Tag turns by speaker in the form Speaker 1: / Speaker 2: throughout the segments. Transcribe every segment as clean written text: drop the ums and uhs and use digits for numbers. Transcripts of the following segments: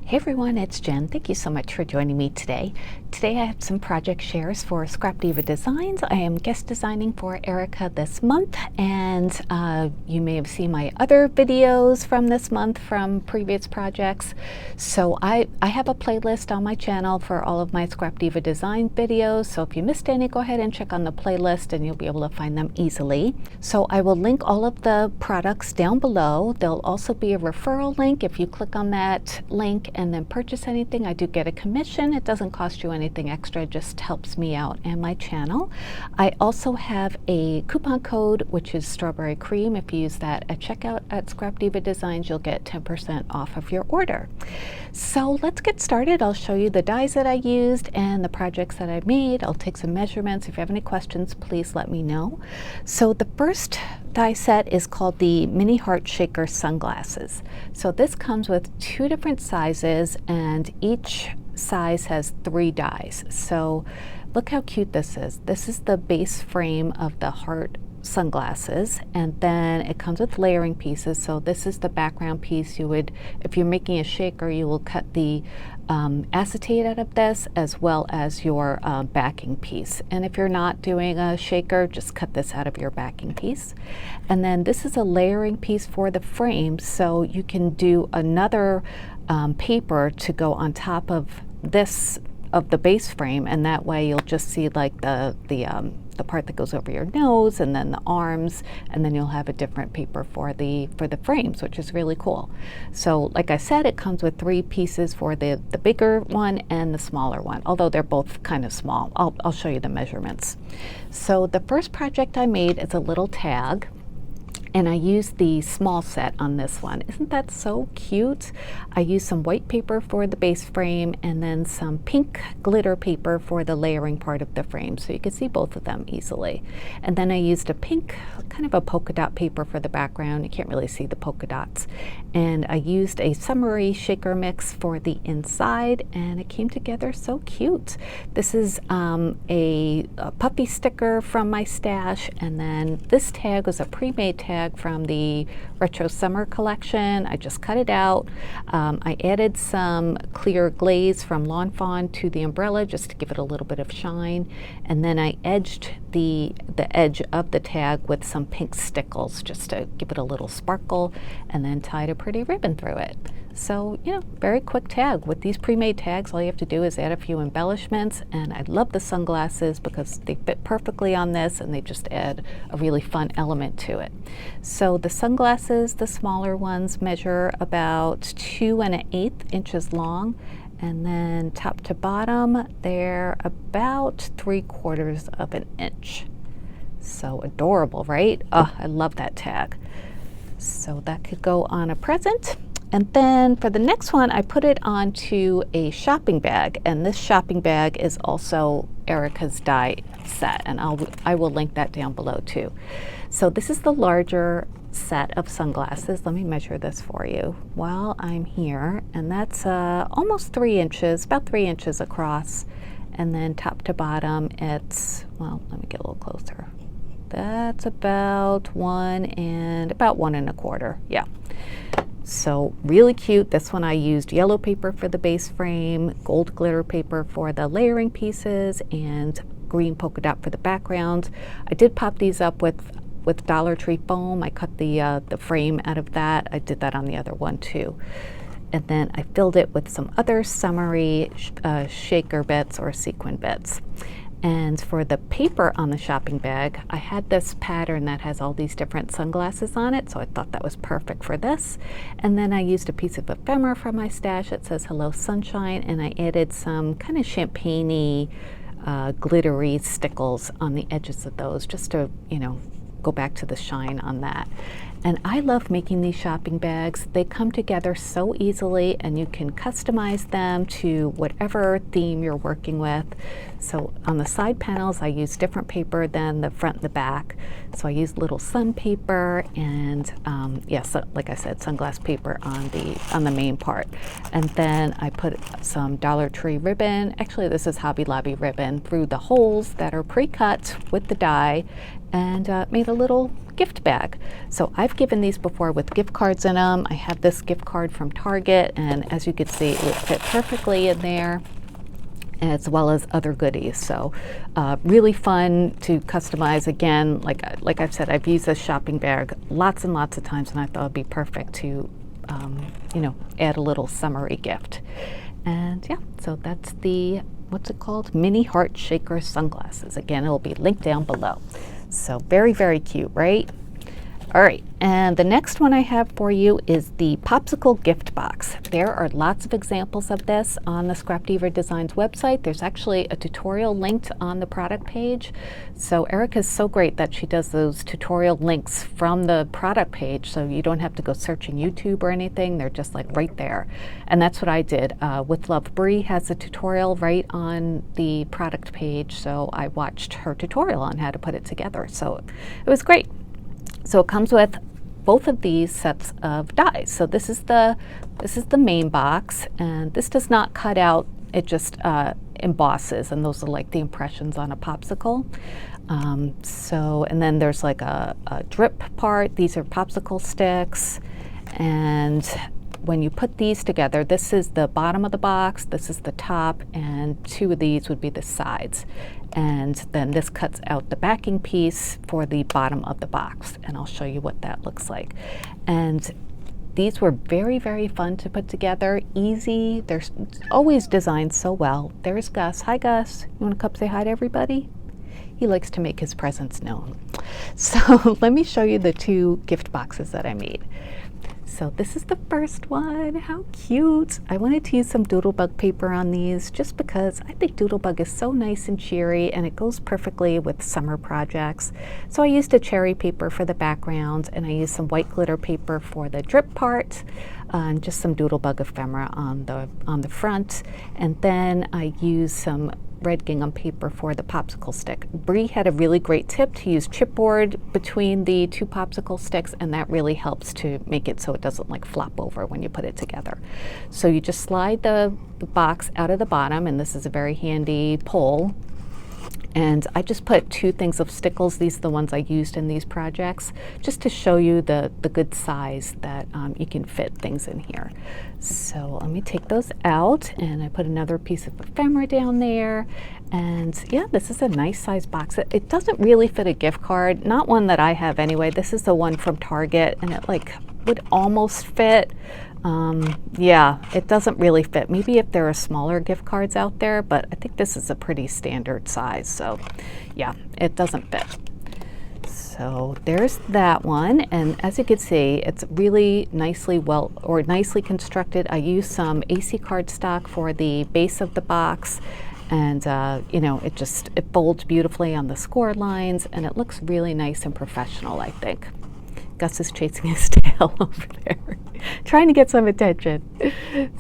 Speaker 1: Hey everyone, it's Jen. Thank you so much for joining me today. Today I have some project shares for Scrap Diva Designs. I am guest designing for Erica this month, and you may have seen my other videos from this month from previous projects. So I have a playlist on my channel for all of my Scrap Diva Design videos. So if you missed any, go ahead and check on the playlist and you'll be able to find them easily. So I will link all of the products down below. There'll also be a referral link. If you click on that link and then purchase anything, I do get a commission. It doesn't cost you anything extra, it just helps me out and my channel. I also have a coupon code, which is strawberry cream. If you use that at checkout at Scrap Diva Designs, you'll get 10% off of your order. So let's get started. I'll show you the dies that I used and the projects that I made. I'll take some measurements. If you have any questions, please let me know. So the first die set is called the Mini Heart Shaker Sunglasses. So this comes with 2 different sizes and each size has 3 dies. So look how cute this is. This is the base frame of the heart sunglasses, and then it comes with layering pieces. So this is the background piece. You would, if you're making a shaker, you will cut the acetate out of this as well as your backing piece. And if you're not doing a shaker, just cut this out of your backing piece. And then this is a layering piece for the frame, so you can do another paper to go on top of this, of the base frame, and that way you'll just see like the part that goes over your nose and then the arms, and then you'll have a different paper for the frames, which is really cool. So like I said, it comes with 3 pieces for the bigger one and the smaller one, although they're both kind of small. I'll show you the measurements. So the first project I made is a little tag, and I used the small set on this one. Isn't that so cute? I used some white paper for the base frame and then some pink glitter paper for the layering part of the frame, so you can see both of them easily. And then I used a pink, kind of a polka dot paper for the background. You can't really see the polka dots. And I used a summery shaker mix for the inside, and it came together so cute. This is a puppy sticker from my stash, and then this tag was a pre-made tag from the Retro Summer collection. I just cut it out. I added some clear glaze from Lawn Fawn to the umbrella just to give it a little bit of shine, and then I edged the edge of the tag with some pink stickles just to give it a little sparkle, and then tied a pretty ribbon through it. So, you know, very quick tag. With these pre-made tags, all you have to do is add a few embellishments, and I love the sunglasses because they fit perfectly on this and they just add a really fun element to it. So the sunglasses, the smaller ones, measure about 2 1/8 inches long, and then top to bottom, they're about 3/4 of an inch. So adorable, right? Oh, I love that tag. So that could go on a present. And then for the next one, I put it onto a shopping bag, and this shopping bag is also Erica's die set, and I will link that down below too. So this is the larger set of sunglasses. Let me measure this for you while I'm here, and that's almost 3 inches, about 3 inches across, and then top to bottom it's, well, let me get a little closer. That's about 1 1/4, yeah. So really cute. This one I used yellow paper for the base frame, gold glitter paper for the layering pieces, and green polka dot for the background. I did pop these up with Dollar Tree foam. I cut the frame out of that. I did that on the other one too. And then I filled it with some other summery shaker bits or sequin bits. And for the paper on the shopping bag, I had this pattern that has all these different sunglasses on it, so I thought that was perfect for this. And then I used a piece of ephemera from my stash that says Hello Sunshine, and I added some kind of champagne-y, glittery stickles on the edges of those just to, you know, go back to the shine on that. And I love making these shopping bags. They come together so easily, and you can customize them to whatever theme you're working with. So on the side panels, I use different paper than the front and the back. So I use little sun paper and so, like I said, sunglass paper on the main part. And then I put some Dollar Tree ribbon. Actually, this is Hobby Lobby ribbon through the holes that are pre-cut with the die, and made a little gift bag. So I've given these before with gift cards in them. I have this gift card from Target, and as you can see, it would fit perfectly in there, as well as other goodies. So really fun to customize. Again, like I've said, I've used this shopping bag lots and lots of times, and I thought it'd be perfect to you know, add a little summery gift. And yeah, so that's the, what's it called? Mini Heart Shaker sunglasses. Again, it'll be linked down below. So very, very cute, right? All right, and the next one I have for you is the Popsicle Gift Box. There are lots of examples of this on the Scrap Diva Designs website. There's actually a tutorial linked on the product page. So Erica's so great that she does those tutorial links from the product page, so you don't have to go searching YouTube or anything. They're just like right there. And that's what I did. With Love, Bree has a tutorial right on the product page, so I watched her tutorial on how to put it together. So it was great. So it comes with both of these sets of dies. So this is the main box, and this does not cut out, it just embosses, and those are like the impressions on a popsicle. And then there's like a drip part. These are popsicle sticks, and when you put these together, this is the bottom of the box, this is the top, and two of these would be the sides. And then this cuts out the backing piece for the bottom of the box, and I'll show you what that looks like. And these were very, very fun to put together, easy. They're always designed so well. There's Gus. Hi, Gus. You want to come say hi to everybody? He likes to make his presence known. So let me show you the two gift boxes that I made. So this is the first one. How cute. I wanted to use some Doodlebug paper on these just because I think Doodlebug is so nice and cheery, and it goes perfectly with summer projects. So I used a cherry paper for the background, and I used some white glitter paper for the drip part, and just some Doodlebug ephemera on the front. And then I used some red gingham paper for the popsicle stick. Bree had a really great tip to use chipboard between the two popsicle sticks, and that really helps to make it so it doesn't like flop over when you put it together. So you just slide the box out of the bottom, and this is a very handy pull. And I just put two things of stickles. These are the ones I used in these projects, just to show you the good size that you can fit things in here. So let me take those out, and I put another piece of ephemera down there. And yeah, this is a nice size box. It doesn't really fit a gift card, not one that I have anyway. This is the one from Target, and it like would almost fit. Yeah, it doesn't really fit. Maybe if there are smaller gift cards out there, but I think this is a pretty standard size. So yeah, it doesn't fit. So there's that one, and as you can see, it's really nicely nicely constructed. I used some AC cardstock for the base of the box, and you know, it folds beautifully on the score lines, and it looks really nice and professional, I think. Gus is chasing his tail over there, trying to get some attention.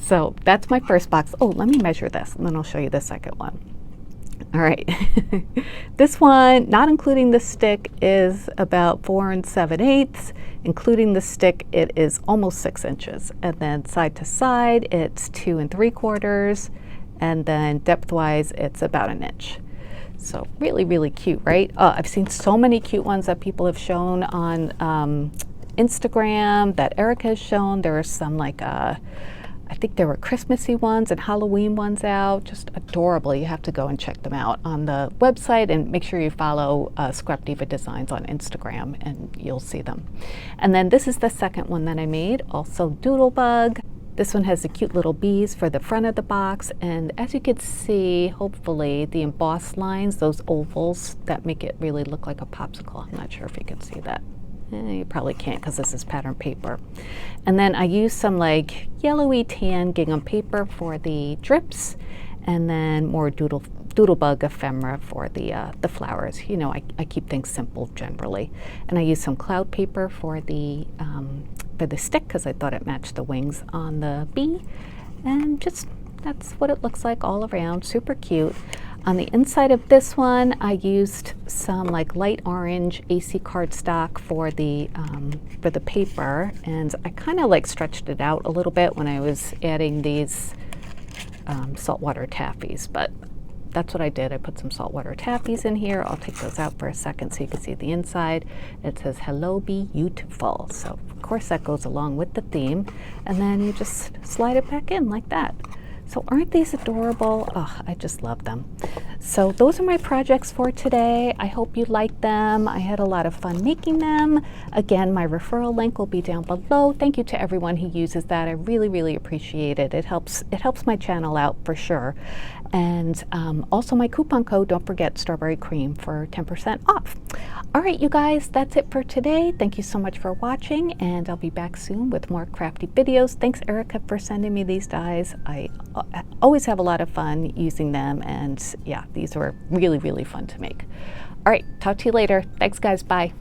Speaker 1: So that's my first box. Oh, let me measure this, and then I'll show you the second one. All right, this one, not including the stick, is about 4 7/8. Including the stick, it is almost 6 inches. And then side to side, it's 2 3/4. And then depth-wise, it's about 1 inch. So really, really cute, right? I've seen so many cute ones that people have shown on Instagram, that Erica has shown. There are some like, I think there were Christmassy ones and Halloween ones out, just adorable. You have to go and check them out on the website, and make sure you follow Scrap Diva Designs on Instagram, and you'll see them. And then this is the second one that I made, also Doodlebug. This one has the cute little bees for the front of the box, and as you can see, hopefully, the embossed lines, those ovals, that make it really look like a popsicle. I'm not sure if you can see that. You probably can't because this is pattern paper. And then I used some like yellowy tan gingham paper for the drips, and then more Doodlebug ephemera for the flowers. You know, I keep things simple generally. And I used some cloud paper for the stick because I thought it matched the wings on the bee. And just, that's what it looks like all around, super cute. On the inside of this one, I used some like light orange AC cardstock for the paper, and I kind of like stretched it out a little bit when I was adding these saltwater taffies, but that's what I did. I put some saltwater taffies in here. I'll take those out for a second so you can see the inside. It says, "Hello, beautiful." So of course that goes along with the theme. And then you just slide it back in like that. So aren't these adorable? Oh, I just love them. So those are my projects for today. I hope you liked them. I had a lot of fun making them. Again, my referral link will be down below. Thank you to everyone who uses that. I really, really appreciate it. It helps my channel out for sure. And also my coupon code, don't forget, strawberry cream for 10% off. All right, you guys, that's it for today. Thank you so much for watching, and I'll be back soon with more crafty videos. Thanks, Erica, for sending me these dies. I always have a lot of fun using them, and yeah, these were really, really fun to make. All right, talk to you later. Thanks, guys. Bye.